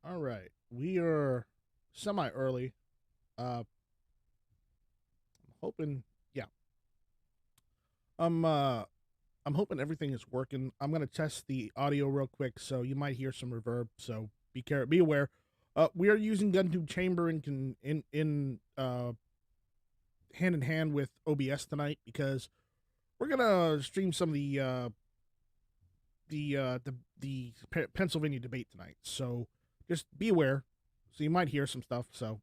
All right, we are semi early. I'm hoping, yeah. I'm uh, I'm hoping everything is working. I'm gonna test the audio real quick, so you might hear some reverb. So be aware. We are using GunTube Chamber in hand in hand with OBS tonight because we're gonna stream some of the Pennsylvania debate tonight. So just be aware. So you might hear some stuff. So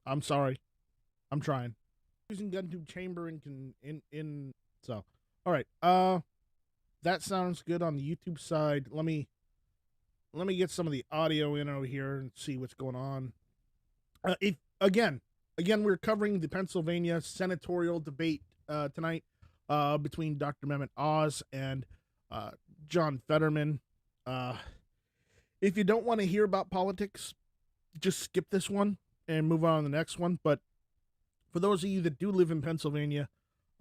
I'm sorry. I'm trying. Using GunTube Chamber in so all right. That sounds good on the YouTube side. Let me get some of the audio in over here and see what's going on. If again, we're covering the Pennsylvania senatorial debate tonight between Dr. Mehmet Oz and John Fetterman. If you don't want to hear about politics, just skip this one and move on to the next one. But for those of you that do live in Pennsylvania,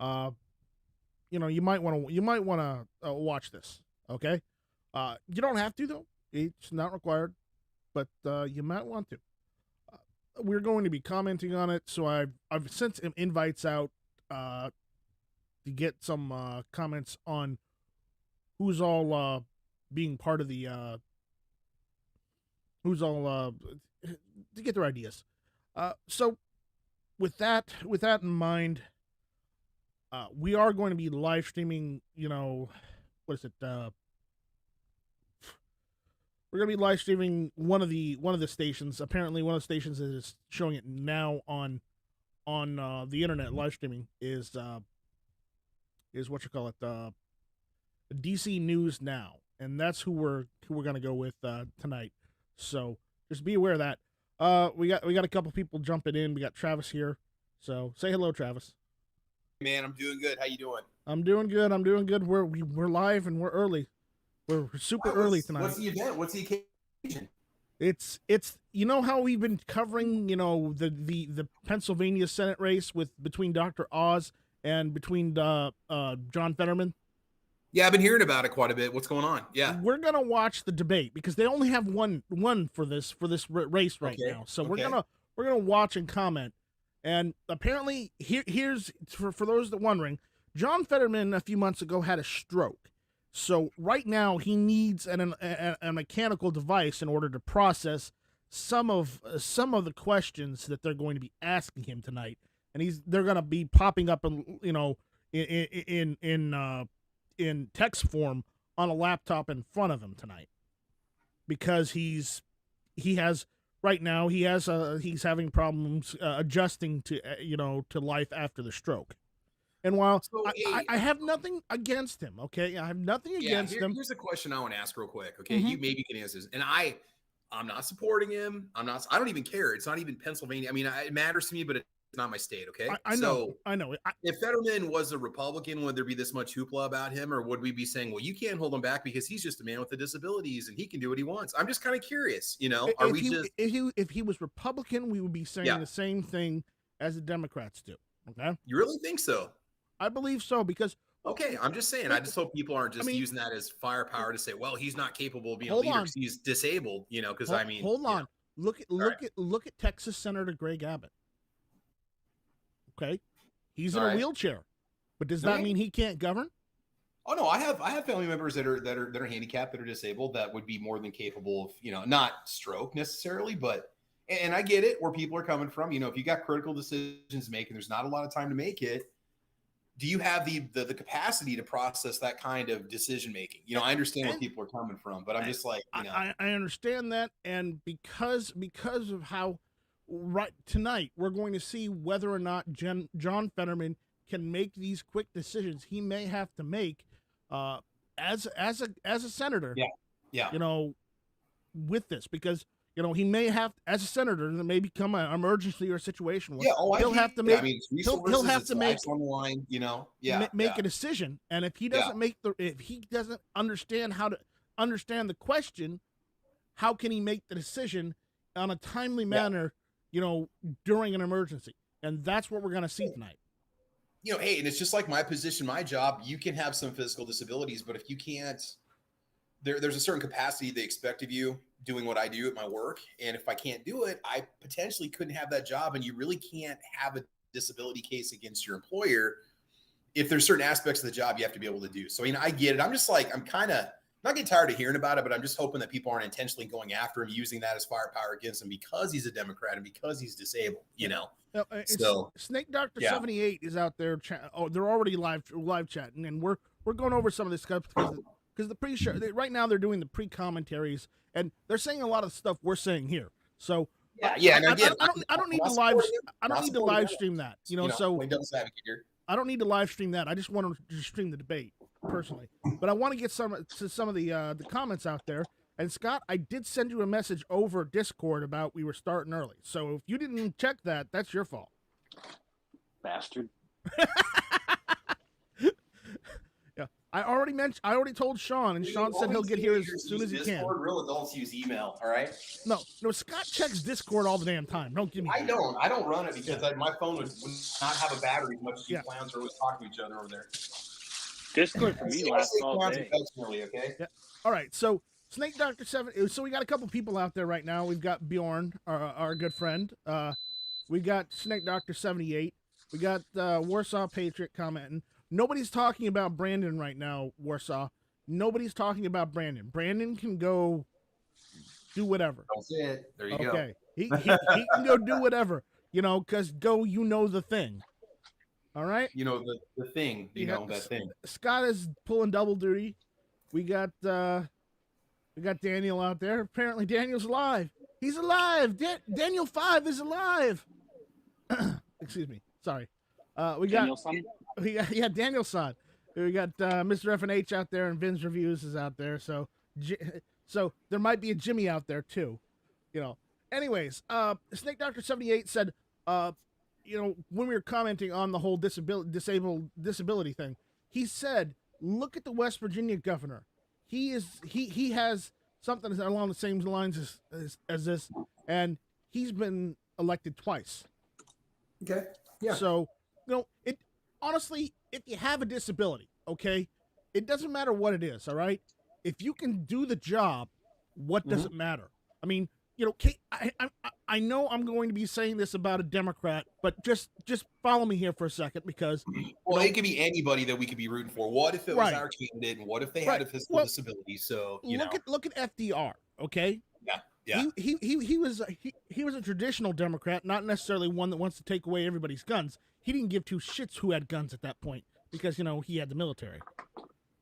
you might want to watch this. Okay, you don't have to though; it's not required, but you might want to. We're going to be commenting on it, so I've sent some invites out to get some comments on who's all being part of the to get their ideas. So with that in mind, we are going to be live streaming. What is it? We're going to be live streaming one of the stations. Apparently, one of the stations that is showing it now on the internet live streaming is what you call it, DC News Now, and that's who we're going to go with tonight. So just be aware of that. We got a couple people jumping in. We got Travis here, so say hello, Travis. Man, I'm doing good. How you doing? I'm doing good. We're live and we're early. We're super early tonight. What's the event? What's the occasion? It's how we've been covering the Pennsylvania Senate race between Dr. Oz and between John Fetterman. Yeah, I've been hearing about it quite a bit. What's going on? Yeah, we're gonna watch the debate because they only have one for this race right now. So we're gonna watch and comment. And apparently, here's for those that wondering, John Fetterman a few months ago had a stroke. So right now he needs a mechanical device in order to process some of the questions that they're going to be asking him tonight, and they're going to be popping up in text form on a laptop in front of him tonight, because he's having problems adjusting to life after the stroke. And while I have nothing against him, okay, I have nothing against him. Here's a question I want to ask real quick, okay? Mm-hmm. You maybe can answer this. And I'm not supporting him. I don't even care. It's not even Pennsylvania. I mean, it matters to me, but it's not my state, okay? I know. If Fetterman was a Republican, would there be this much hoopla about him, or would we be saying, well, you can't hold him back because he's just a man with the disabilities and he can do what he wants? I'm just kind of curious, if he was Republican, we would be saying the same thing as the Democrats do. Okay, you really think so? I believe so, because okay, I'm just saying. I just hope people aren't just using that as firepower to say, "Well, he's not capable of being a leader because he's disabled." Because hold on. Look at Texas Senator Greg Abbott. Okay, he's in a wheelchair, but does that mean he can't govern? Oh no, I have family members that are handicapped, that are disabled, that would be more than capable of not stroke necessarily, but and I get it where people are coming from. If you got critical decisions to make and there's not a lot of time to make it. Do you have the capacity to process that kind of decision making? I understand where people are coming from, but I'm just like, I understand that, and because of how right tonight we're going to see whether or not John Fetterman can make these quick decisions he may have to make as a senator. Yeah. With this, because he may have, as a senator, there may become an emergency or a situation where he'll have to make on the line, make a decision. And if he doesn't if he doesn't understand how to understand the question, how can he make the decision on a timely manner, during an emergency? And that's what we're going to see tonight. you know, hey, and it's just like my position, my job. You can have some physical disabilities, but if you can't, there's a certain capacity they expect of you doing what I do at my work. And if I can't do it, I potentially couldn't have that job. And you really can't have a disability case against your employer if there's certain aspects of the job you have to be able to do. So, I mean, I get it. I'm just like, I'm kind of not getting tired of hearing about it, but I'm just hoping that people aren't intentionally going after him, using that as firepower against him because he's a Democrat and because he's disabled, you know? So Snake Doctor 78 is out there. They're already live chatting, and we're going over some of this stuff because the pre-show right now they're doing the pre-commentaries, and they're saying a lot of stuff we're saying here. So I don't need to live stream that, you know. So I don't need to live stream that. I just want to stream the debate personally, but I want to get some of the comments out there. And Scott, I did send you a message over Discord about we were starting early. So if you didn't check that, that's your fault. Bastard. Yeah, I already told Sean, and Sean said he'll get here as soon as he can. Real adults use email, all right? No, Scott checks Discord all the damn time. Don't give me. I don't run it because my phone would not have a battery as much as you clowns are always talking to each other over there. Discord for me lasts all day. Okay. Yeah. All right. So Snake Doctor 7. So we got a couple people out there right now. We've got Bjorn, our good friend. We got Snake Doctor 78. We got Warsaw Patriot commenting. Nobody's talking about Brandon right now, Warsaw. Nobody's talking about Brandon. Brandon can go do whatever. That's it. There you go. Okay. He can go do whatever, you know, because you know the thing. All right? You know, the thing, that thing. Scott is pulling double duty. We got Daniel out there. Apparently Daniel's alive. He's alive. Daniel 5 is alive. Excuse me. Sorry. We got Daniel's son. We got Mr. FNH out there, and Vin's Reviews is out there. So there might be a Jimmy out there too. You know. Anyways, Snake Doctor 78 said, you know, when we were commenting on the whole disability thing, he said, look at the West Virginia governor. He has something along the same lines as this, and he's been elected twice. Okay. Yeah. So, you know, it honestly, if you have a disability, okay, it doesn't matter what it is, all right? If you can do the job, what does it matter? I mean, you know, I know I'm going to be saying this about a Democrat, but just follow me here for a second because it could be anybody that we could be rooting for. What if it was our candidate, and what if they had a physical disability? So look at FDR, okay? Yeah. He was a traditional Democrat, not necessarily one that wants to take away everybody's guns. He didn't give two shits who had guns at that point because, you know, he had the military.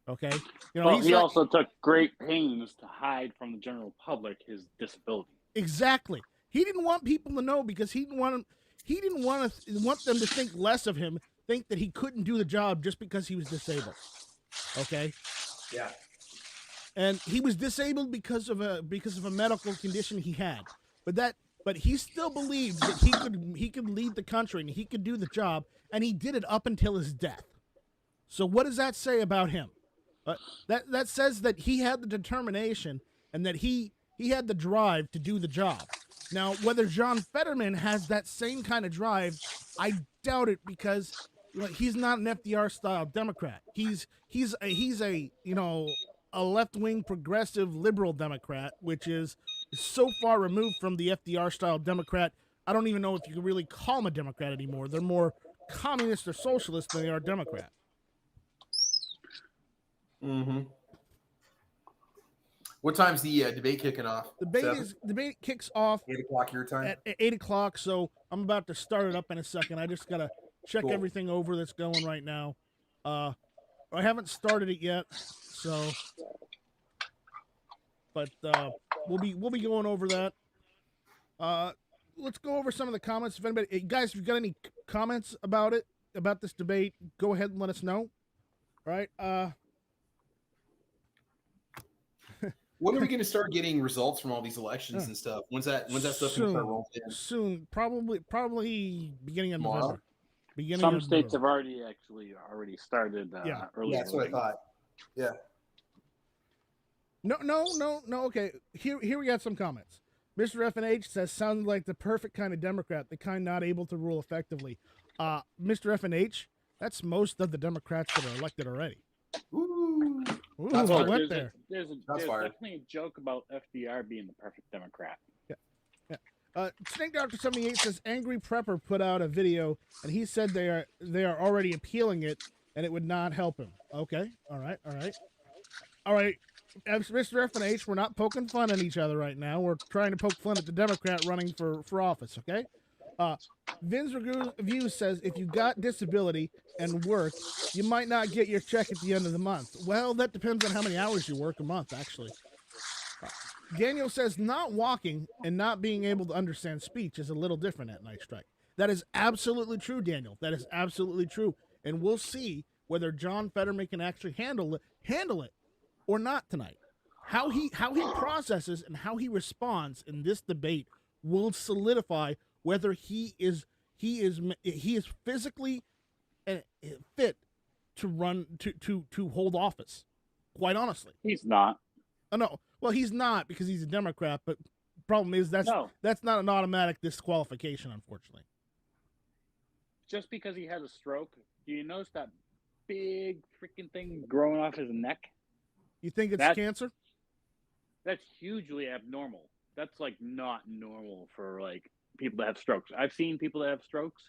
Okay, you know, he also took great pains to hide from the general public his disability. Exactly. He didn't want people to know because he didn't want them to think less of him, think that he couldn't do the job just because he was disabled. Okay? Yeah. And he was disabled because of a medical condition he had. But he still believed that he could lead the country and he could do the job, and he did it up until his death. So what does that say about him? That says that he had the determination and that he had the drive to do the job. Now, whether John Fetterman has that same kind of drive, I doubt it because he's not an FDR style Democrat. He's a you know, a left-wing progressive liberal Democrat, which is so far removed from the FDR style Democrat. I don't even know if you can really call them a Democrat anymore. They're more communist or socialist than they are Democrat. Mm-hmm. What time's the debate kicking off? Debate kicks off 8:00 your time. At 8:00. So I'm about to start it up in a second. I just gotta check everything over that's going right now. I haven't started it yet, so but we'll be going over that. Let's go over some of the comments. If anybody, guys, if you've got any comments about this debate, go ahead and let us know. All right. When are we going to start getting results from all these elections and stuff? When's that stuff going to start rolling in? Soon, probably beginning of November. Some states have already started. Early. Yeah, that's what I thought. Yeah. No. Okay, here we got some comments. Mr. FNH says, sounds like the perfect kind of Democrat, the kind not able to rule effectively. Mr. FNH, That's most of the Democrats that are elected already. Ooh. Ooh, That's I fine. went there. There's fired. definitely a joke about FDR being the perfect Democrat. Snake Doctor 78 says Angry Prepper put out a video and he said they are already appealing it and it would not help him. Okay, all right. As Mr. F&H, we're not poking fun at each other right now. We're trying to poke fun at the Democrat running for office. Okay. Vin's Review says if you got disability and work, you might not get your check at the end of the month. Well, that depends on how many hours you work a month, actually. Daniel says not walking and not being able to understand speech is a little different at Night Strike. That is absolutely true, Daniel. That is absolutely true. And we'll see whether John Fetterman can actually handle it or not tonight. How he processes and how he responds in this debate will solidify whether he is physically fit to run to hold office. Quite honestly, He's not. Oh no. Well, he's not because he's a Democrat, but problem is that's not an automatic disqualification, unfortunately. Just because he had a stroke, do you notice that big freaking thing growing off his neck? You think it's cancer? That's hugely abnormal. That's like not normal for like people that have strokes. I've seen people that have strokes,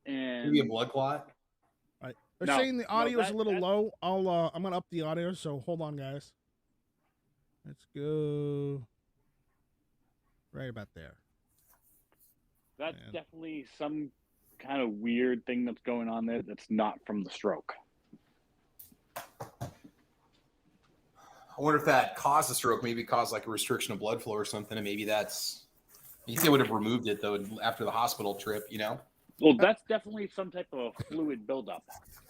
and Maybe a blood clot. Right. They're saying the audio is a little low. I'm gonna up the audio, so hold on, guys. Let's go right about there. That's definitely some kind of weird thing that's going on there that's not from the stroke. I wonder if that caused a stroke, maybe caused like a restriction of blood flow or something, and maybe that's. You think they would have removed it though after the hospital trip, you know? Well, that's definitely some type of fluid buildup.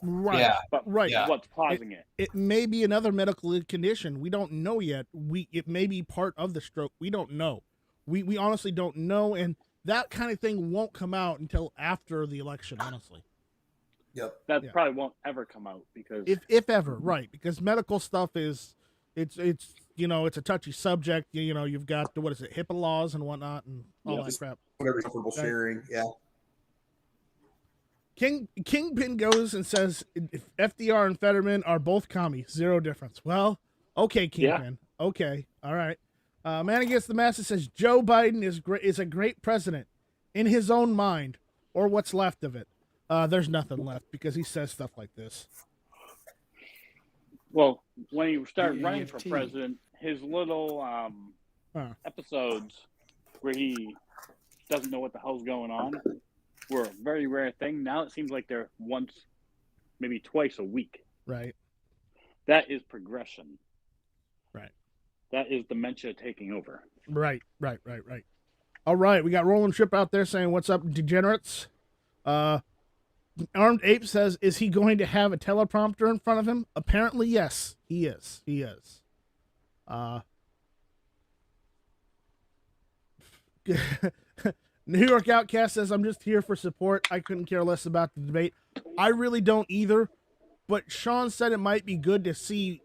Right. Yeah. But what's causing it? It may be another medical condition. We don't know yet. It may be part of the stroke. We don't know. We honestly don't know, and that kind of thing won't come out until after the election, honestly. Yep. That probably won't ever come out because if ever, right? Because medical stuff is it's it's a touchy subject. You've got what is it, HIPAA laws and whatnot and all that crap. Whatever comfortable sharing, yeah. Kingpin goes and says if FDR and Fetterman are both commies, zero difference. Well, okay, Kingpin. Yeah. Okay, all right. Man Against the Masses says Joe Biden is a great president in his own mind, or what's left of it. There's nothing left because he says stuff like this. Well, when he started running for president, his little episodes where he doesn't know what the hell's going on were a very rare thing. Now it seems like they're once, maybe twice a week. Right. That is progression. Right. That is dementia taking over. Right. All right, we got Roland Tripp out there saying, "What's up, degenerates?" Armed Ape says, "Is he going to have a teleprompter in front of him?" Apparently, yes, he is. New York Outcast says, "I'm just here for support. I couldn't care less about the debate." I really don't either. But Sean said it might be good to see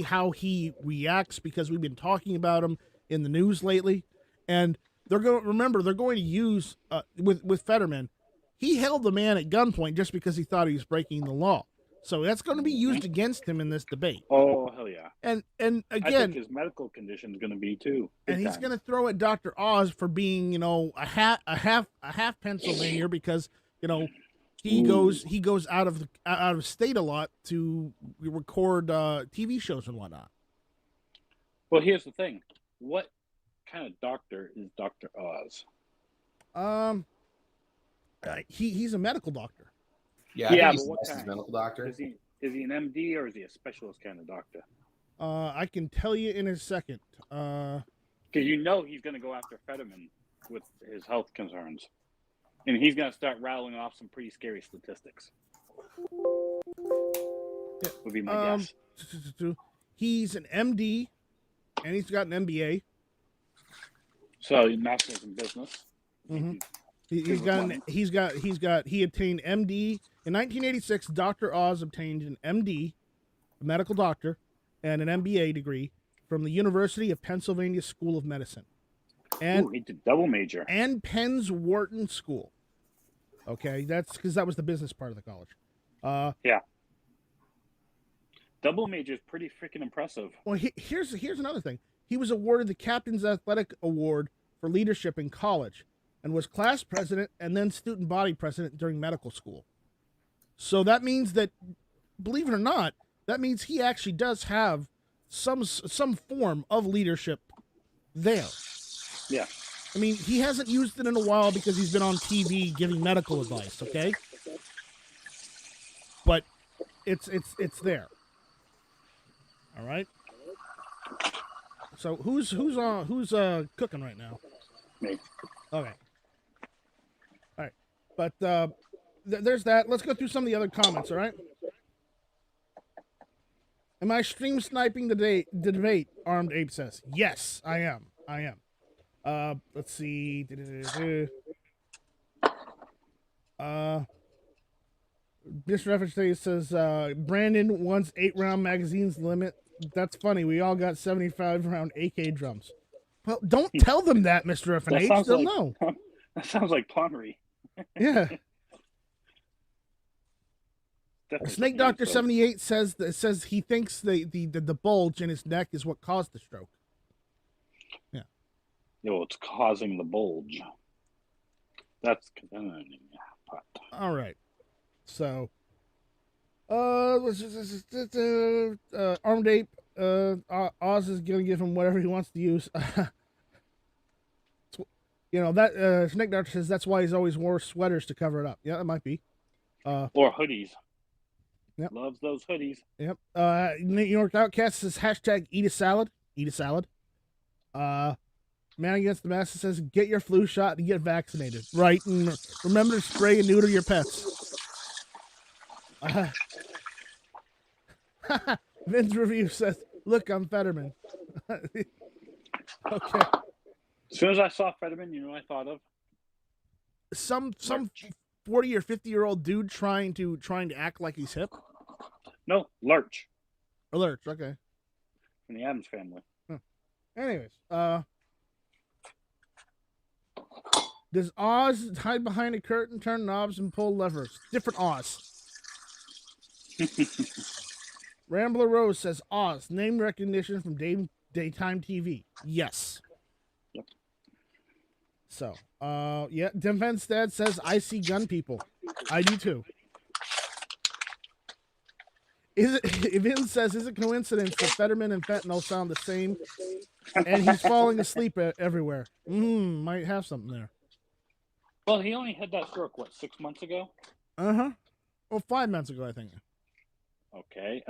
how he reacts because we've been talking about him in the news lately, and they're going to use with Fetterman. He held the man at gunpoint just because he thought he was breaking the law. So that's going to be used against him in this debate. Oh, hell yeah. And again, I think his medical condition is going to be too. And he's going to throw at Dr. Oz for being, a half Pennsylvania because, he goes out of state a lot to record TV shows and whatnot. Well, here's the thing. What kind of doctor is Dr. Oz? He's a medical doctor. Yeah, but what kind? Medical doctor. Is he an MD or is he a specialist kind of doctor? I can tell you in a second. Because he's going to go after Fetterman with his health concerns. And he's going to start rattling off some pretty scary statistics. Yeah. Would be my guess. He's an MD, and he's got an MBA. So master's in business. Mm-hmm. He obtained MD in 1986. Dr. Oz obtained an MD, a medical doctor, and an MBA degree from the University of Pennsylvania School of Medicine. And he did double major. And Penn's Wharton School. Okay, that's because that was the business part of the college. Yeah. Double major is pretty freaking impressive. Well, here's another thing. He was awarded the Captain's Athletic Award for leadership in college, and was class president and then student body president during medical school. So that means that, believe it or not, that means he actually does have some form of leadership there. Yeah. I mean, he hasn't used it in a while because he's been on TV giving medical advice, okay? But it's there. All right. So who's cooking right now? Me. Okay. All right. But there's that. Let's go through some of the other comments, all right? Am I stream sniping the debate? Armed Ape says. Yes, I am. Let's see. This reference today says Brandon wants 8-round magazines limit. That's funny. We all got 75-round AK drums. Well, don't tell them that, Mr. FNH. They'll know. That sounds like Ponnery. Yeah. Snake Doctor 78 says he thinks the bulge in his neck is what caused the stroke. Yeah. No, it's causing the bulge. That's all right. So, Armed Ape, Oz is gonna give him whatever he wants to use. You know that Snake Doctor says that's why he's always wore sweaters to cover it up. Yeah, that might be. Or hoodies. Yep. Loves those hoodies. Yep. New York Outcast says hashtag eat a salad. Eat a salad. Man Against the Mask says get your flu shot and get vaccinated. Right. And remember to spray and neuter your pets. Vin's review says, look, I'm Fetterman. Okay. As soon as I saw Fetterman, you know what I thought of? Some 40 or 50-year-old dude trying to act like he's hip. No, Lurch. Oh, Lurch, okay. From the Addams Family. Huh. Anyways, does Oz hide behind a curtain, turn knobs, and pull levers? Different Oz. Rambler Rose says Oz, name recognition from daytime TV. Yes. Yep. So, yeah, Defense Dad says I see gun people. I do too. Vin says, is it coincidence that Fetterman and fentanyl sound the same and he's falling asleep everywhere? Might have something there. Well, he only had that stroke, 6 months ago? Uh-huh. Well, 5 months ago, I think. Okay.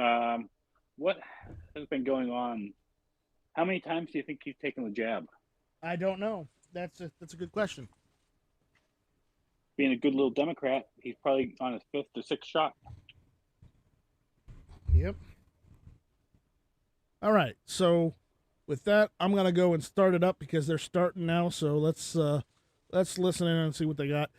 What has been going on? How many times do you think he's taken the jab? I don't know. That's a good question. Being a good little Democrat, he's probably on his 5th or 6th shot. Yep. All right. So with that, I'm gonna go and start it up because they're starting now. So let's listen in and see what they got.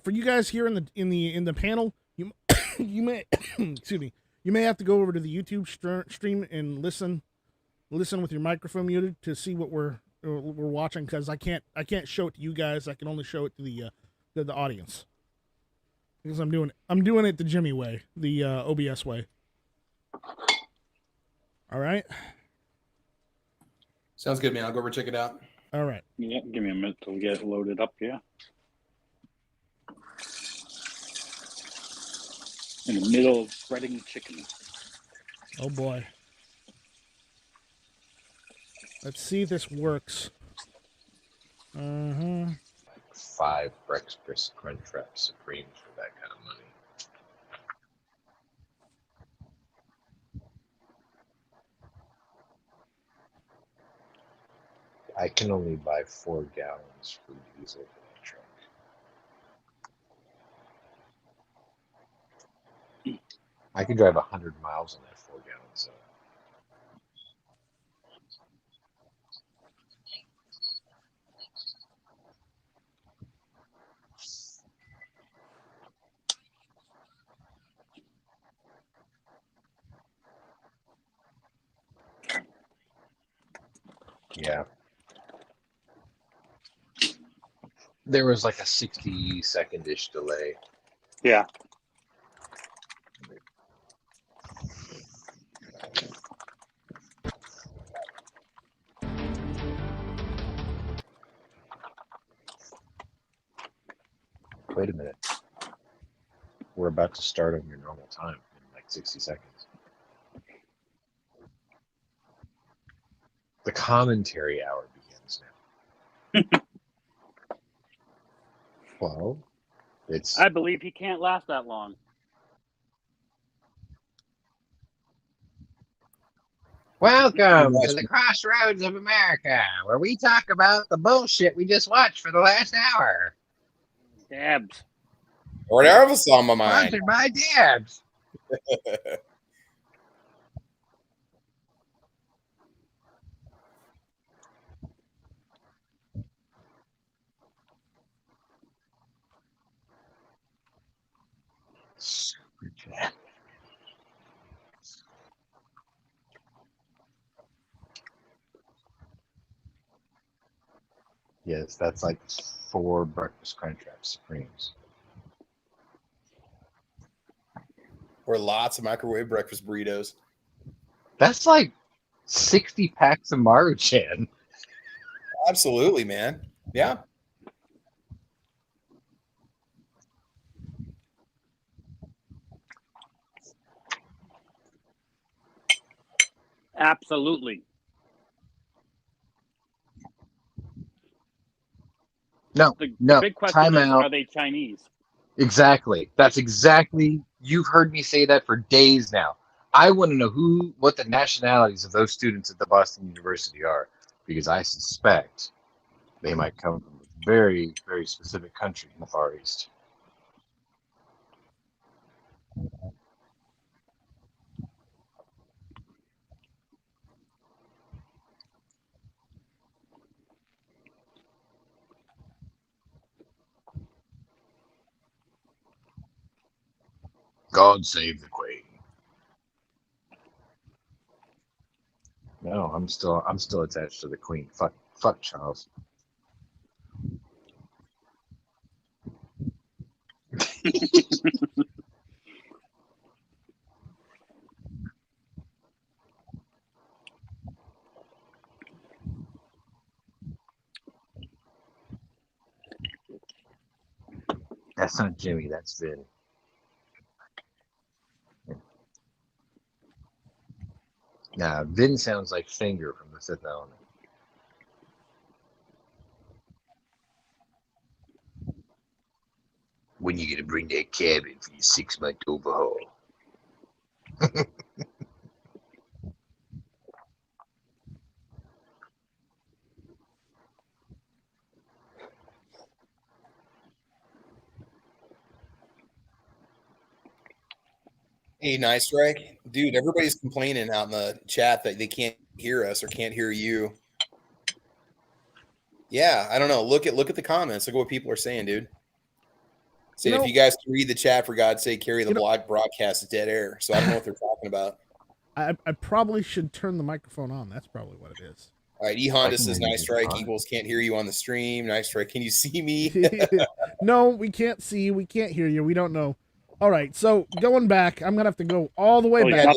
For you guys here in the panel, you may excuse me. You may have to go over to the YouTube stream and listen with your microphone muted to see what we're watching, because I can't show it to you guys. I can only show it to the audience, because I'm doing it the Jimmy way, the OBS way. All right. Sounds good, man. I'll go over and check it out. All right. Yeah, give me a minute to get it loaded up. Yeah. In the middle of breading chicken. Oh boy. Let's see if this works. 5 breakfast Crunchwrap Supremes for that kind of money. I can only buy 4 gallons for diesel for that truck. I could drive 100 miles on that 4 gallons. Yeah. There was like a 60-second-ish delay. Yeah. Wait a minute. We're about to start on your normal time in like 60 seconds. The commentary hour begins now. Well, it's... I believe he can't last that long. Welcome to the Crossroads of America, where we talk about the bullshit we just watched for the last hour. Dabs. Whatever's on my mind. Sponsored by Dabs. Super chat. Yes, that's like 4 breakfast Crunchwrap Supremes. Or lots of microwave breakfast burritos. That's like 60 packs of Maruchan. Absolutely, man. Yeah. Absolutely. No, The no. big question Time is, out. are they Chinese? Exactly. That's exactly. You've heard me say that for days now. I want to know what the nationalities of those students at the Boston University are, because I suspect they might come from a very, very specific country in the Far East. God save the Queen. No, I'm still attached to the Queen. Fuck Charles. That's not Jimmy. That's Vin. Nah, Vin sounds like Finger from The Fifth Element. When you gonna bring that cabin for your 6-month overhaul? Hey, Nice Strike. Dude, everybody's complaining out in the chat that they can't hear us or can't hear you. Yeah, I don't know. Look at the comments. Look at what people are saying, dude. Saying if you guys can read the chat, for God's sake, carry the broadcast is dead air. So I don't know what they're talking about. I probably should turn the microphone on. That's probably what it is. All right, E Honda says Nice Strike equals can't hear you on the stream. Nice Strike, can you see me? No, we can't see you. We can't hear you. We don't know. All right, so going back, I'm gonna have to go all the way back.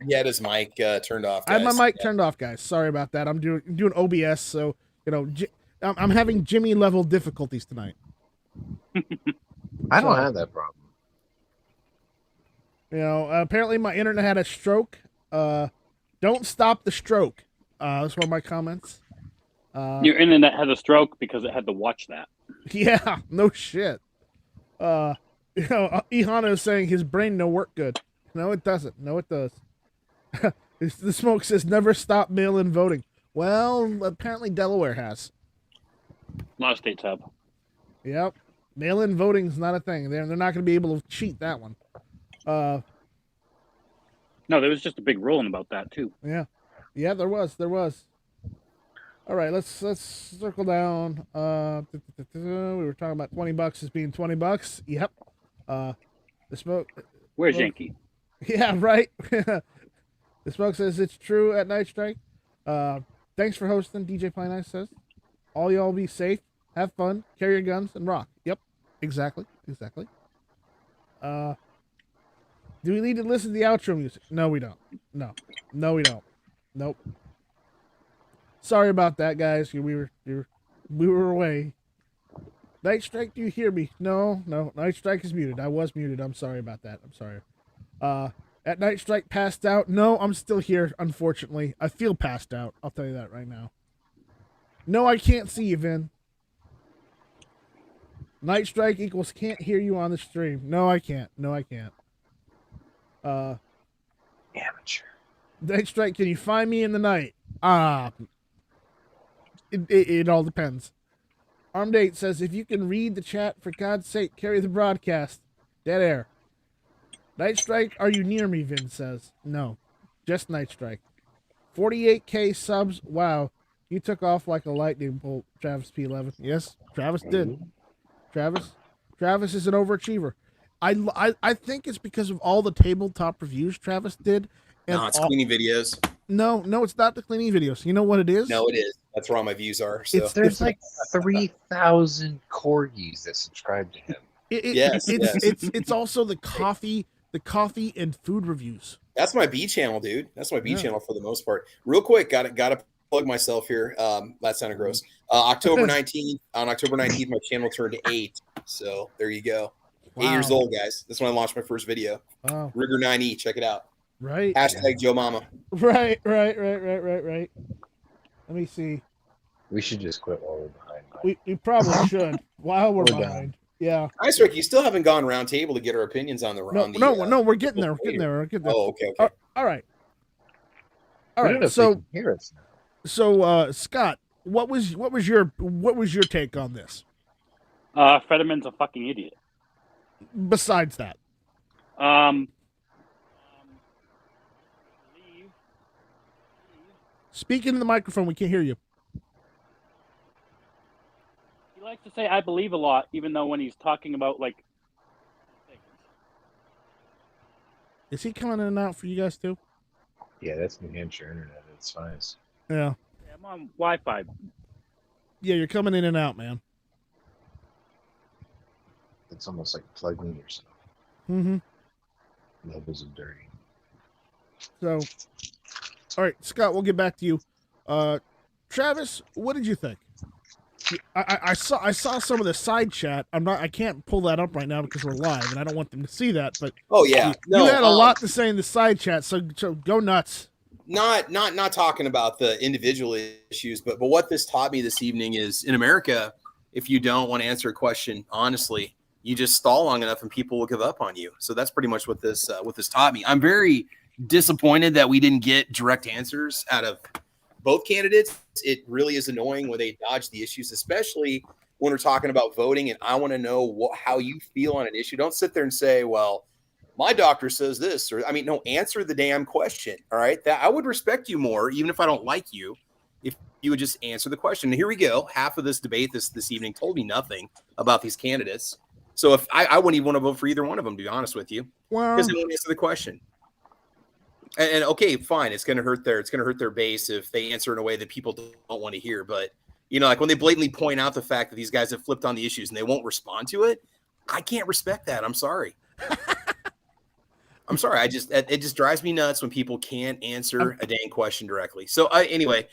He had his mic turned off. Guys. I had my mic turned off, guys. Sorry about that. I'm doing OBS, so I'm having Jimmy level difficulties tonight. I don't have that problem. Apparently my internet had a stroke. Don't stop the stroke. That's one of my comments. Your internet had a stroke because it had to watch that. Yeah, no shit. Ihana is saying his brain no work good. No, it doesn't. No, it does. The smoke says never stop mail-in voting. Well, apparently Delaware has. A lot of states have. Yep. Mail-in voting is not a thing. They're not going to be able to cheat that one. No, there was just a big ruling about that too. Yeah. Yeah, there was. All right, let's circle down. We were talking about $20 as being $20. Yep. The smoke. Where's Yankee? Yeah, right. The smoke says it's true at Night Strike. Thanks for hosting. DJ Play Nice says, all y'all be safe, have fun, carry your guns, and rock. Yep, exactly. Do we need to listen to the outro music? No, we don't. No, we don't. Nope. Sorry about that, guys. We were away. Night Strike, do you hear me? No. Night Strike is muted. I was muted. I'm sorry about that. I'm sorry. At Night Strike passed out. No, I'm still here, unfortunately. I feel passed out. I'll tell you that right now. No, I can't see you, Vin. Night Strike equals can't hear you on the stream. No, I can't. Amateur. Night Strike, can you find me in the night? It all depends. Armed 8 says, if you can read the chat, for God's sake, carry the broadcast. Dead air. Night Strike, are you near me, Vin says. No, just Night Strike. 48K subs. Wow, you took off like a lightning bolt, Travis P11. Yes, Travis did. Travis is an overachiever. I think it's because of all the tabletop reviews Travis did. And no, it's cleaning videos. No, it's not the cleaning videos. You know what it is? No, it is. That's where all my views are. So there's like 3,000 corgis that subscribe to him. It's also the coffee and food reviews. That's my B channel, dude. That's my B channel for the most part. Real quick, gotta plug myself here. That sounded gross. October 19th. On October 19th, my channel turned 8. So there you go. Wow. 8 years old, guys. That's when I launched my first video. Wow. Rigger 9E. Check it out. Right. Hashtag Joe Mama. Right. Let me see. We should just quit while we're behind. We probably should while we're behind. Down. Yeah. Nice, Rick. You still haven't gone round table to get our opinions on the No, we're getting there. Oh, okay. All right. So hear us now. So Scott, what was your take on this? Fetterman's a fucking idiot. Besides that. Speak into the microphone. We can't hear you. He likes to say "I believe" a lot, even though when he's talking about like things. Is he coming in and out for you guys too? Yeah, that's New Hampshire internet. It's fine. Yeah. I'm on Wi-Fi. Yeah, you're coming in and out, man. It's almost like plugging yourself. Mm-hmm. Levels of dirty. So, all right, Scott, we'll get back to you. Travis, what did you think? I saw some of the side chat. I can't pull that up right now because we're live and I don't want them to see that. But you had a lot to say in the side chat, so go nuts. Not talking about the individual issues, but what this taught me this evening is in America, if you don't want to answer a question honestly, you just stall long enough and people will give up on you. So that's pretty much what this taught me. I'm very disappointed that we didn't get direct answers out of both candidates. It really is annoying when they dodge the issues, especially when we're talking about voting. And I want to know how you feel on an issue. Don't sit there and say, well, my doctor says this, or no, answer the damn question. All right. That I would respect you more, even if I don't like you, if you would just answer the question. And here we go. Half of this debate this evening told me nothing about these candidates. So if I wouldn't even want to vote for either one of them, to be honest with you, because they won't answer the question. And okay, fine. It's going to hurt their base if they answer in a way that people don't want to hear. But like when they blatantly point out the fact that these guys have flipped on the issues and they won't respond to it, I can't respect that. I'm sorry. I'm sorry. It just drives me nuts when people can't answer a dang question directly. So anyway,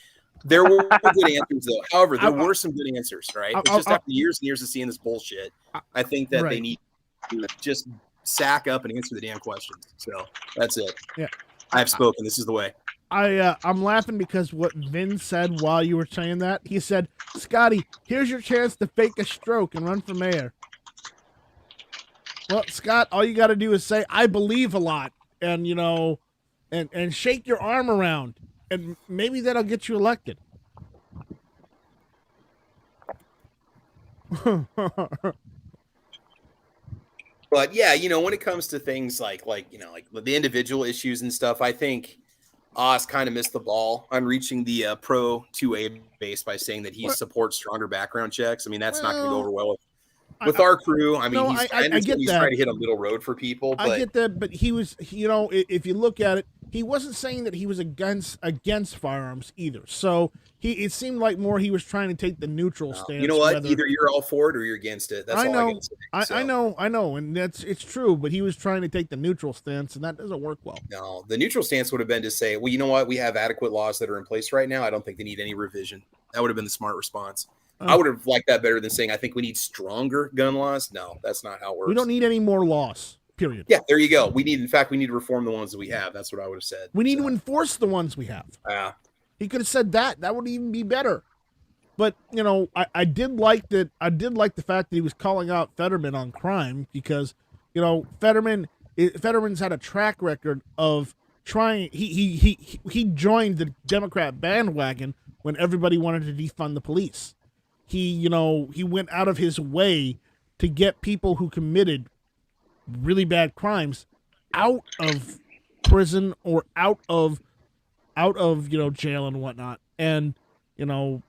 there were good answers though. However, there were some good answers, right? It's just after years and years of seeing this bullshit, I think that they need to just sack up and answer the damn questions. So that's it. Yeah. I have spoken. This is the way. I'm laughing because what Vin said while you were saying that, he said, Scotty, here's your chance to fake a stroke and run for mayor. Well, Scott, all you got to do is say, I believe a lot, and, and shake your arm around, and maybe that'll get you elected. But yeah, when it comes to things like the individual issues and stuff, I think Oz kind of missed the ball on reaching the pro 2A base by saying that he supports stronger background checks. That's not going to go over well with our crew. I get he's trying to hit a middle road for people. But I get that, but he was, if you look at it, he wasn't saying that he was against firearms either. So it seemed like more he was trying to take the neutral stance. You know what? Either you're all for it or you're against it. That's all I gotta say. I know, and it's true. But he was trying to take the neutral stance, and that doesn't work well. No, the neutral stance would have been to say, well, you know what? We have adequate laws that are in place right now. I don't think they need any revision. That would have been the smart response. I would have liked that better than saying I think we need stronger gun laws. No, that's not how it works. We don't need any more laws. Period. Yeah, there you go. We need to reform the ones that we have. That's what I would have said. We need to enforce the ones we have. Yeah. He could have said that. That would even be better. But, you know, I did like that. I did like the fact that he was calling out Fetterman on crime because, you know, Fetterman's had a track record of trying. He joined the Democrat bandwagon when everybody wanted to defund the police. He went out of his way to get people who committed really bad crimes out of prison or out of jail and whatnot. And, you know,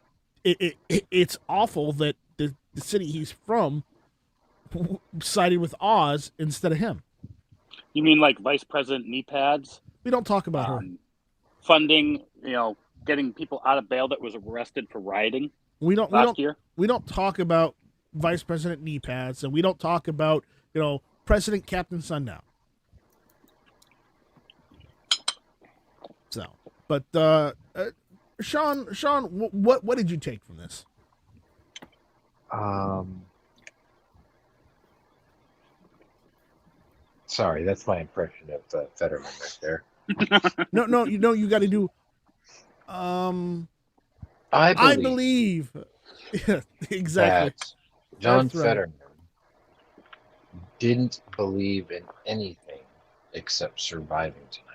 it's awful that the city he's from sided with Oz instead of him. You mean like Vice President knee pads? We don't talk about her. Funding, getting people out of bail that was arrested for rioting last year. We don't talk about Vice President knee pads, and we don't talk about, President Captain Sundown. So, but Sean, what did you take from this? Sorry, that's my impression of Fetterman right there. No, you got to do. I believe. Yeah, exactly. That John Fetterman didn't believe in anything except surviving tonight.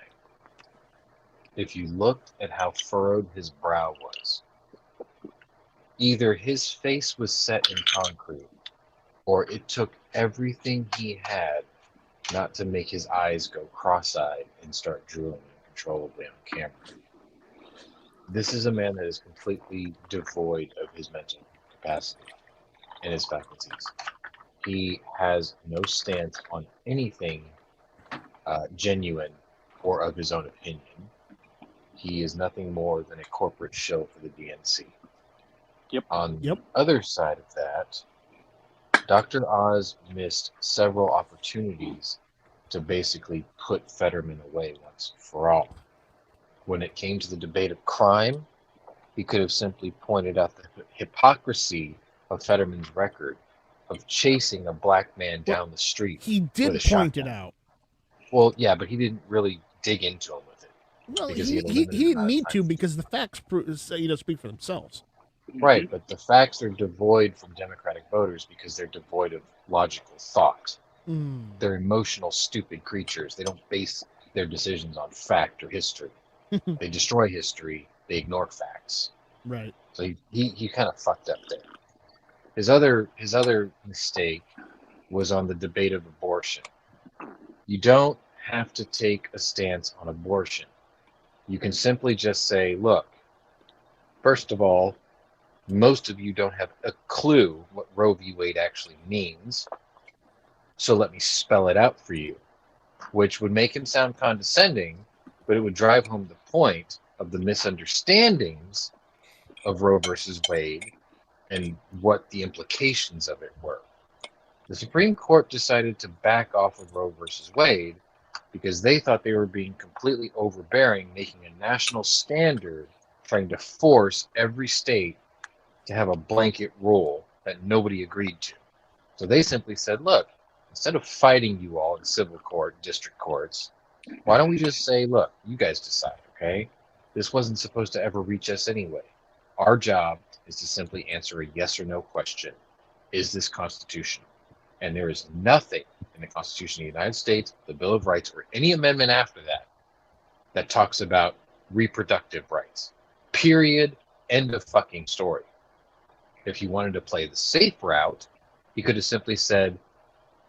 If you looked at how furrowed his brow was, either his face was set in concrete, or it took everything he had not to make his eyes go cross-eyed and start drooling uncontrollably on camera. This is a man that is completely devoid of his mental capacity and his faculties. He has no stance on anything genuine or of his own opinion. He is nothing more than a corporate show for the DNC. Yep. On the other side of that, Dr. Oz missed several opportunities to basically put Fetterman away once for all. When it came to the debate of crime, he could have simply pointed out the hypocrisy of Fetterman's record of chasing a black man down the street. He did point it out. Well, yeah, but he didn't really dig into him with it. Well, he didn't need to because the facts speak for themselves. Right, but the facts are devoid from Democratic voters because they're devoid of logical thought. They're emotional, stupid creatures. They don't base their decisions on fact or history. They destroy history. They ignore facts. Right. So he kind of fucked up there. His other mistake was on the debate of abortion. You don't have to take a stance on abortion. You can simply just say, look, first of all, most of you don't have a clue what Roe v. Wade actually means. So let me spell it out for you, which would make him sound condescending, but it would drive home the point of the misunderstandings of Roe versus Wade and what the implications of it were. The Supreme Court decided to back off of Roe versus Wade because they thought they were being completely overbearing, making a national standard, trying to force every state to have a blanket rule that nobody agreed to. So they simply said, look, instead of fighting you all in civil court, district courts, why don't we just say, look, you guys decide, okay? This wasn't supposed to ever reach us anyway. Our job is to simply answer a yes or no question. Is this constitutional? And there is nothing in the Constitution of the United States, the Bill of Rights, or any amendment after that that talks about reproductive rights. Period. End of fucking story. If he wanted to play the safe route, he could have simply said,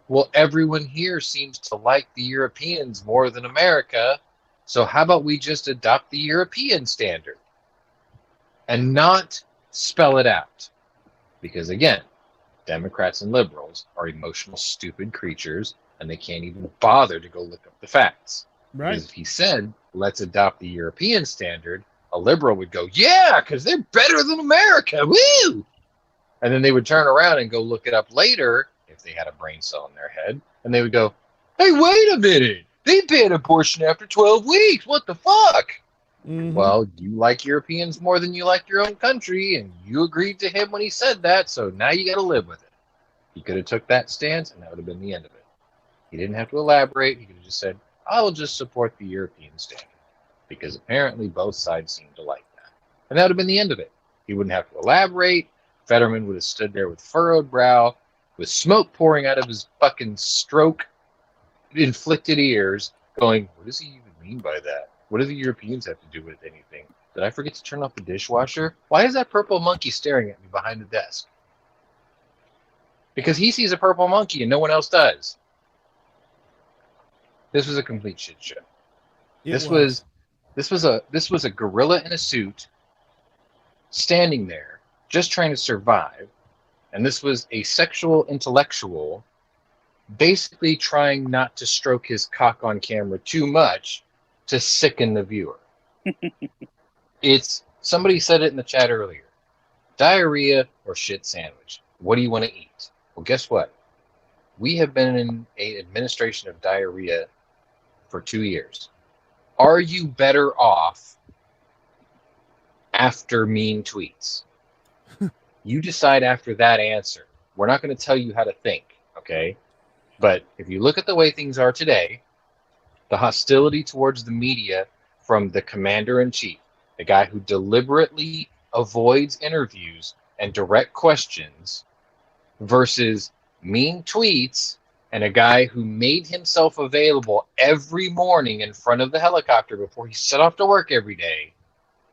well, everyone here seems to like the Europeans more than America, so how about we just adopt the European standard and not spell it out? Because again, Democrats and liberals are emotional, stupid creatures, and they can't even bother to go look up the facts. Right. Because if he said, let's adopt the European standard, a liberal would go, yeah, because they're better than America. Woo! And then they would turn around and go look it up later, if they had a brain cell in their head, and they would go, hey, wait a minute. They banned abortion after 12 weeks. What the fuck? Well, you like Europeans more than you like your own country, and you agreed to him when he said that, so now you got to live with it. He could have took that stance, and that would have been the end of it. He didn't have to elaborate. He could have just said, I will just support the European standard, because apparently both sides seem to like that. And that would have been the end of it. He wouldn't have to elaborate. Fetterman would have stood there with furrowed brow, with smoke pouring out of his fucking stroke-inflicted ears, going, what does he even mean by that? What do the Europeans have to do with anything? Did I forget to turn off the dishwasher? Why is that purple monkey staring at me behind the desk? Because he sees a purple monkey and no one else does. This was a complete shit show. This was a gorilla in a suit standing there just trying to survive, and this was a sexual intellectual basically trying not to stroke his cock on camera too much to sicken the viewer. It's somebody said it in the chat earlier. Diarrhea or shit sandwich. What do you want to eat? Well, guess what? We have been in an administration of diarrhea for 2 years. Are you better off after mean tweets? You decide after that answer. We're not going to tell you how to think, okay? But if you look at the way things are today, the hostility towards the media from the commander-in-chief, the guy who deliberately avoids interviews and direct questions, versus mean tweets and a guy who made himself available every morning in front of the helicopter before he set off to work every day,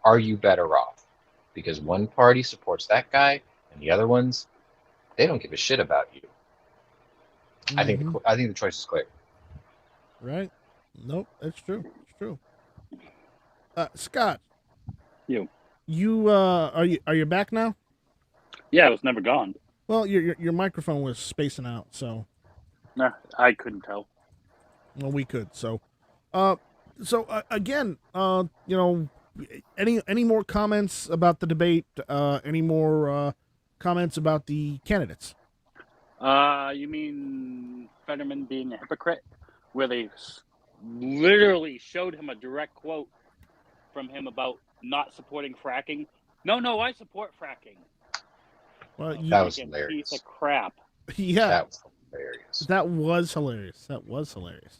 are you better off? Because one party supports that guy and the other ones, they don't give a shit about you. I think the choice is clear. Right? Nope, that's true. It's true. Scott, you are you back now? Yeah, it was never gone. Well, your microphone was spacing out, so. Nah, I couldn't tell. Well, we could. So, again, any more comments about the debate? Any more comments about the candidates? You mean Fetterman being a hypocrite, where they literally showed him a direct quote from him about not supporting fracking? No, I support fracking. Well, that was hilarious. Piece of crap. Yeah, that was hilarious. That was hilarious.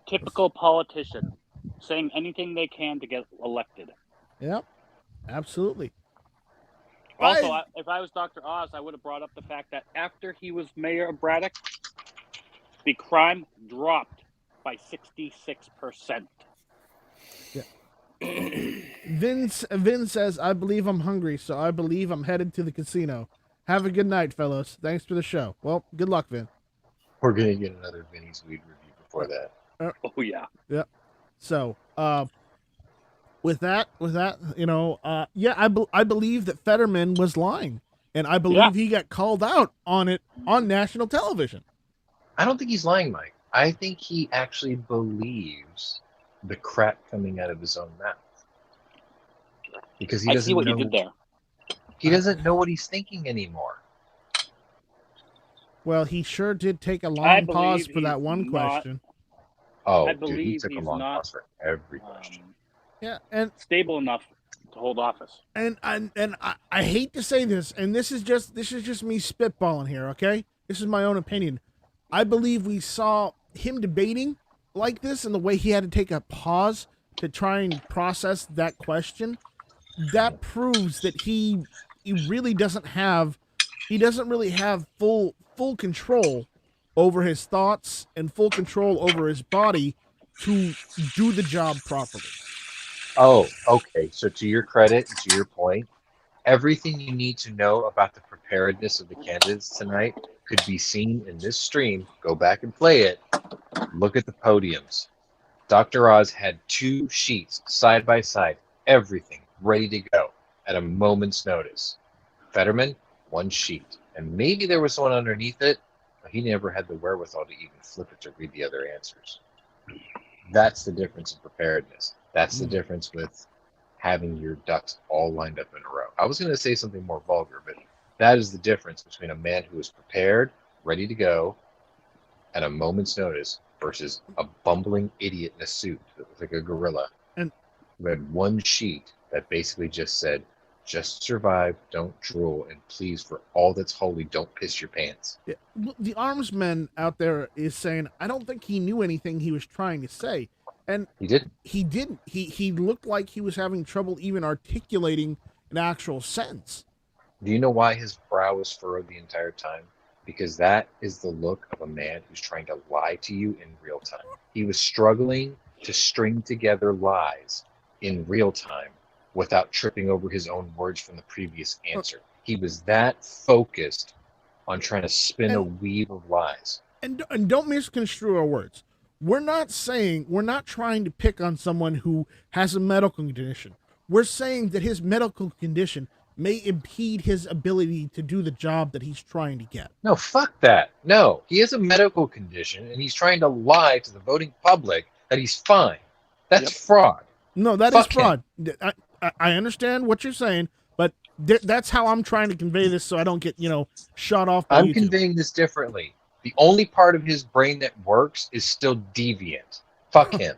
Typical politician, saying anything they can to get elected. Yep, absolutely. Also, if I was Dr. Oz, I would have brought up the fact that after he was mayor of Braddock, the crime dropped by 66%. Yeah. Vin says, I believe I'm hungry, so I believe I'm headed to the casino. Have a good night, fellows. Thanks for the show. Well, good luck, Vin. We're going to get another Vinny's Weed review before that. Oh, yeah. Yeah. So, with that, I believe that Fetterman was lying, and I believe he got called out on it on national television. I don't think he's lying, Mike. I think he actually believes the crap coming out of his own mouth, because he doesn't know. You did there. He doesn't know what he's thinking anymore. Well, he sure did take a long pause for that one question. Oh, I dude, believe he took a he's long not pause for every question. Yeah, and stable enough to hold office. And I hate to say this, and this is just me spitballing here, okay? This is my own opinion. I believe we saw him debating like this, and the way he had to take a pause to try and process that question. That proves that he really doesn't really have full control over his thoughts and full control over his body to do the job properly. Oh, okay. So to your credit, and to your point, everything you need to know about the preparedness of the candidates tonight could be seen in this stream. Go back and play it. Look at the podiums. Dr. Oz had 2 sheets side by side, everything ready to go at a moment's notice. Fetterman, 1 sheet. And maybe there was one underneath it, but he never had the wherewithal to even flip it to read the other answers. That's the difference in preparedness. That's the difference with having your ducks all lined up in a row. I was going to say something more vulgar, but that is the difference between a man who is prepared, ready to go, at a moment's notice, versus a bumbling idiot in a suit with like a gorilla. And we had one sheet that basically just said, just survive, don't drool, and please, for all that's holy, don't piss your pants. yeah, the armsman out there is saying, I don't think he knew anything he was trying to say. And He didn't. He didn't. He looked like he was having trouble even articulating an actual sentence. Do you know why his brow was furrowed the entire time? Because that is the look of a man who's trying to lie to you in real time. He was struggling to string together lies in real time without tripping over his own words from the previous answer. He was that focused on trying to spin a weave of lies. And don't misconstrue our words. We're not trying to pick on someone who has a medical condition. We're saying that his medical condition may impede his ability to do the job that he's trying to get. No, fuck that. No, he has a medical condition and he's trying to lie to the voting public that he's fine. That's fraud. No, that is fraud. I understand what you're saying, but that's how I'm trying to convey this so I don't get, shot off by I'm YouTube. conveying this differently. The only part of his brain that works is still deviant. Fuck him.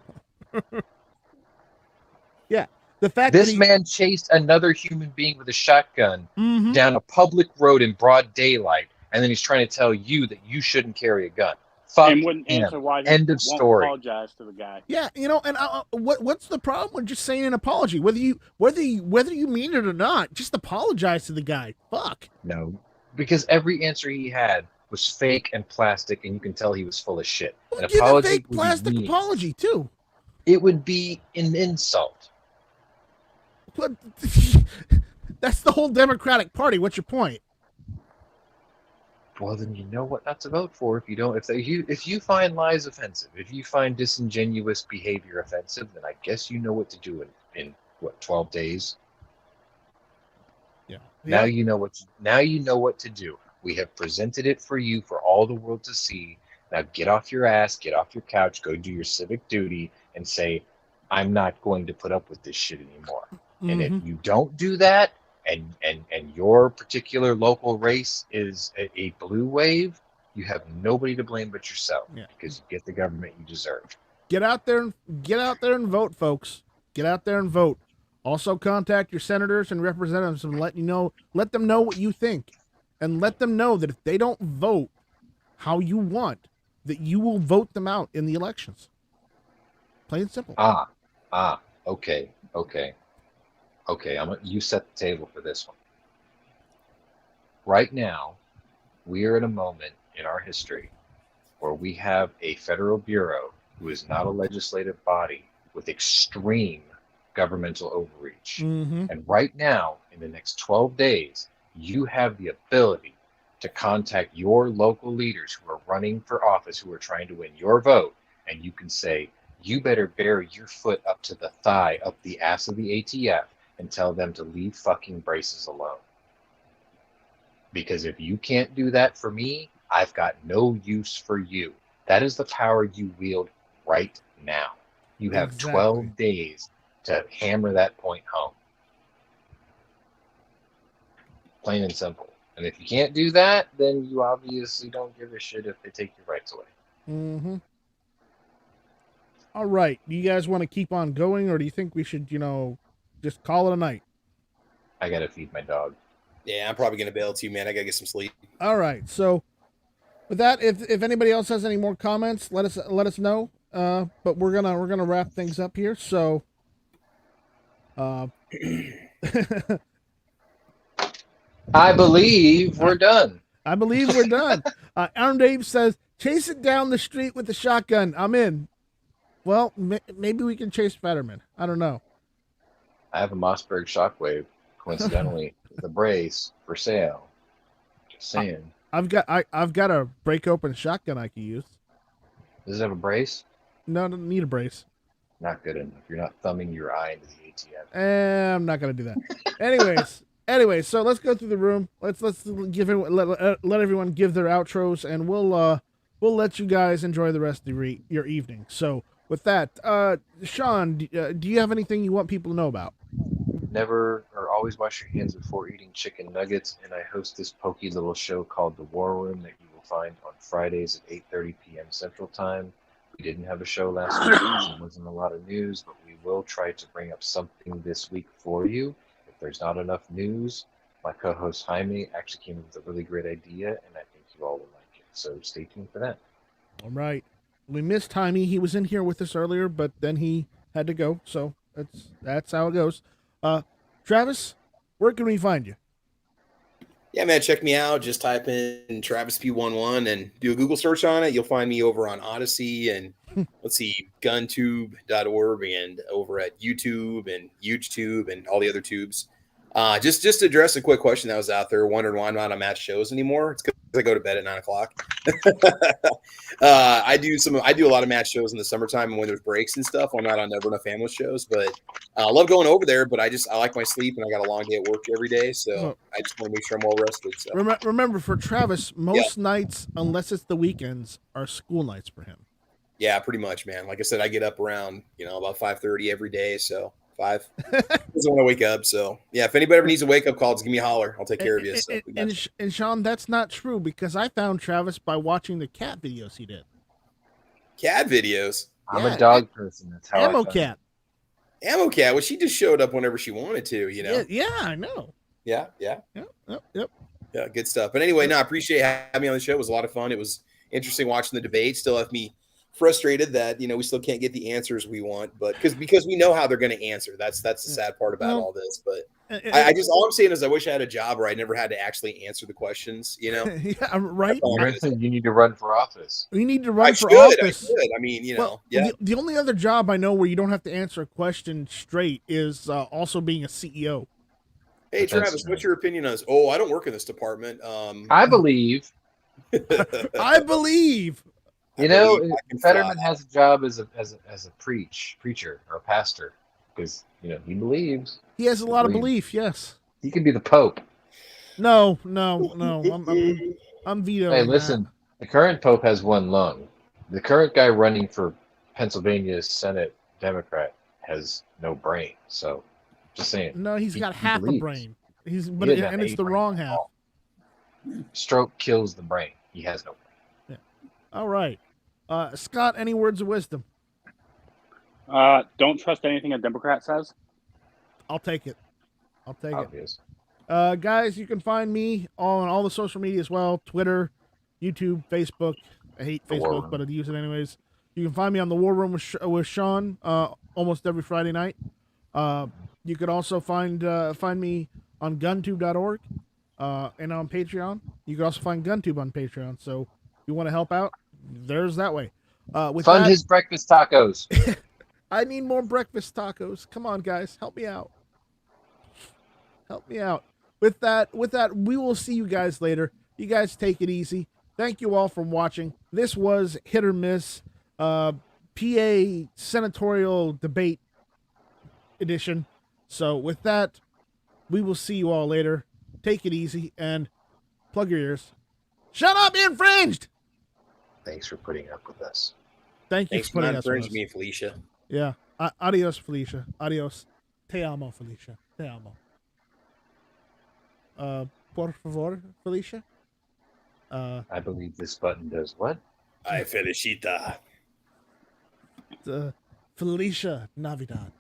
Yeah. The fact this that man chased another human being with a shotgun down a public road in broad daylight, and then he's trying to tell you that you shouldn't carry a gun. Fuck and wouldn't him. answer why he End of won't story. apologize to the guy. Yeah, and what's the problem with just saying an apology? Whether you mean it or not, just apologize to the guy. Fuck. No, because every answer he had was fake and plastic, and you can tell he was full of shit. Well, An give apology a fake would plastic be apology too. It would be an insult. But that's the whole Democratic Party. What's your point? Well, then you know what not to vote for. If you find lies offensive, if you find disingenuous behavior offensive, then I guess you know what to do in 12 days. Yeah. Now you know what to do. We have presented it for you for all the world to see. Now get off your ass, get off your couch, go do your civic duty, and say, I'm not going to put up with this shit anymore. And if you don't do that, and your particular local race is a blue wave, you have nobody to blame but yourself, because you get the government you deserve. Get out there and vote, folks. Get out there and vote. Also contact your senators and representatives and let them know what you think. And let them know that if they don't vote how you want, that you will vote them out in the elections. Plain and simple. Okay. You set the table for this one. Right now, we are in a moment in our history where we have a federal bureau who is not a legislative body with extreme governmental overreach. And right now, in the next 12 days, you have the ability to contact your local leaders who are running for office, who are trying to win your vote, and you can say, you better bury your foot up to the thigh, up the ass of the ATF, and tell them to leave fucking braces alone. Because if you can't do that for me, I've got no use for you. That is the power you wield right now. You have 12 days to hammer that point home. Plain and simple. And if you can't do that, then you obviously don't give a shit if they take your rights away. All right. Do you guys want to keep on going, or do you think we should, just call it a night? I gotta feed my dog. Yeah, I'm probably gonna bail too, man. I gotta get some sleep. All right. So, with that, if anybody else has any more comments, let us know. But we're gonna wrap things up here. So, I believe we're done. I believe we're done. Arm Dave says, chase it down the street with the shotgun. I'm in. Well, maybe we can chase Fetterman. I don't know. I have a Mossberg Shockwave, coincidentally, with a brace for sale. Just saying. I've got a break open shotgun I can use. Does it have a brace? No, I don't need a brace. Not good enough. You're not thumbing your eye into the ATM. I'm not gonna do that. Anyways, so let's go through the room. Let's give let everyone give their outros, and we'll let you guys enjoy the rest of your evening. So with that, Sean, do you have anything you want people to know about? Never or always wash your hands before eating chicken nuggets, and I host this pokey little show called The War Room that you will find on Fridays at 8:30 p.m. Central Time. We didn't have a show last week. There wasn't a lot of news, but we will try to bring up something this week for you. If there's not enough news, my co-host Jaime actually came up with a really great idea, and I think you all will like it. So stay tuned for that. All right. We missed Jaime. He was in here with us earlier, but then he had to go. So that's how it goes. Travis, where can we find you? Yeah, man, check me out. Just type in Travis P11 and do a Google search on it. You'll find me over on Odyssey and let's see, GunTube.org and over at YouTube and all the other tubes. Just to address a quick question that was out there, wondering why I'm not on match shows anymore. It's because I go to bed at 9 o'clock. I do a lot of match shows in the summertime and when there's breaks and stuff. I'm not on Never Enough Family shows, but I love going over there. But I like my sleep and I got a long day at work every day, so I just want to make sure I'm well rested. So remember, for Travis, most nights, unless it's the weekends, are school nights for him. Yeah, pretty much, man. Like I said, I get up around about 5:30 every day, so 5. Doesn't want to wake up. So yeah, if anybody ever needs a wake up call, just give me a holler. I'll take care of you. So and Sean, that's not true because I found Travis by watching the cat videos he did. Cat videos? I'm a dog person. That's how Ammo Cat. Ammo Cat. Well, she just showed up whenever she wanted to. Yeah, I know. Yeah. Yep. Yeah, good stuff. But anyway, I appreciate having me on the show. It was a lot of fun. It was interesting watching the debate. Still left me frustrated that we still can't get the answers we want, but because we know how they're going to answer. That's the sad part about all this. But I just all I'm saying is I wish I had a job where I never had to actually answer the questions. Yeah, right. You need to run for office. You need to run for office. I mean, yeah. The only other job I know where you don't have to answer a question straight is also being a CEO. Hey, Travis, what's your opinion on this? Oh, I don't work in this department. I believe. I believe. Fetterman has a job as a preacher or a pastor because he believes. He has a lot of belief. Yes, he can be the Pope. No. I'm vetoing. Hey, listen. The current Pope has one lung. The current guy running for Pennsylvania's Senate Democrat has no brain. So, just saying. No, he's got half a brain. And it's the wrong half. Stroke kills the brain. He has no brain. Yeah. All right. Scott, any words of wisdom? Don't trust anything a Democrat says. I'll take it. Obvious. Guys, you can find me on all the social media as well. Twitter, YouTube, Facebook. I hate Facebook, but I use it anyways. You can find me on the War Room with Sean almost every Friday night. You could also find me on GunTube.org and on Patreon. You can also find GunTube on Patreon. So if you want to help out, there's that way. Fund his breakfast tacos. I need more breakfast tacos. Come on, guys. Help me out. With that, we will see you guys later. You guys take it easy. Thank you all for watching. This was Hit or Miss PA Senatorial Debate Edition. So with that, we will see you all later. Take it easy and plug your ears. Shut up, infringed! Thanks for putting up with us. Thanks for putting up with us. Me, Felicia. Yeah. Adios, Felicia. Adios. Te amo, Felicia. Te amo. Por favor, Felicia. I believe this button does what? Ay, Felicita. Felicia Navidad.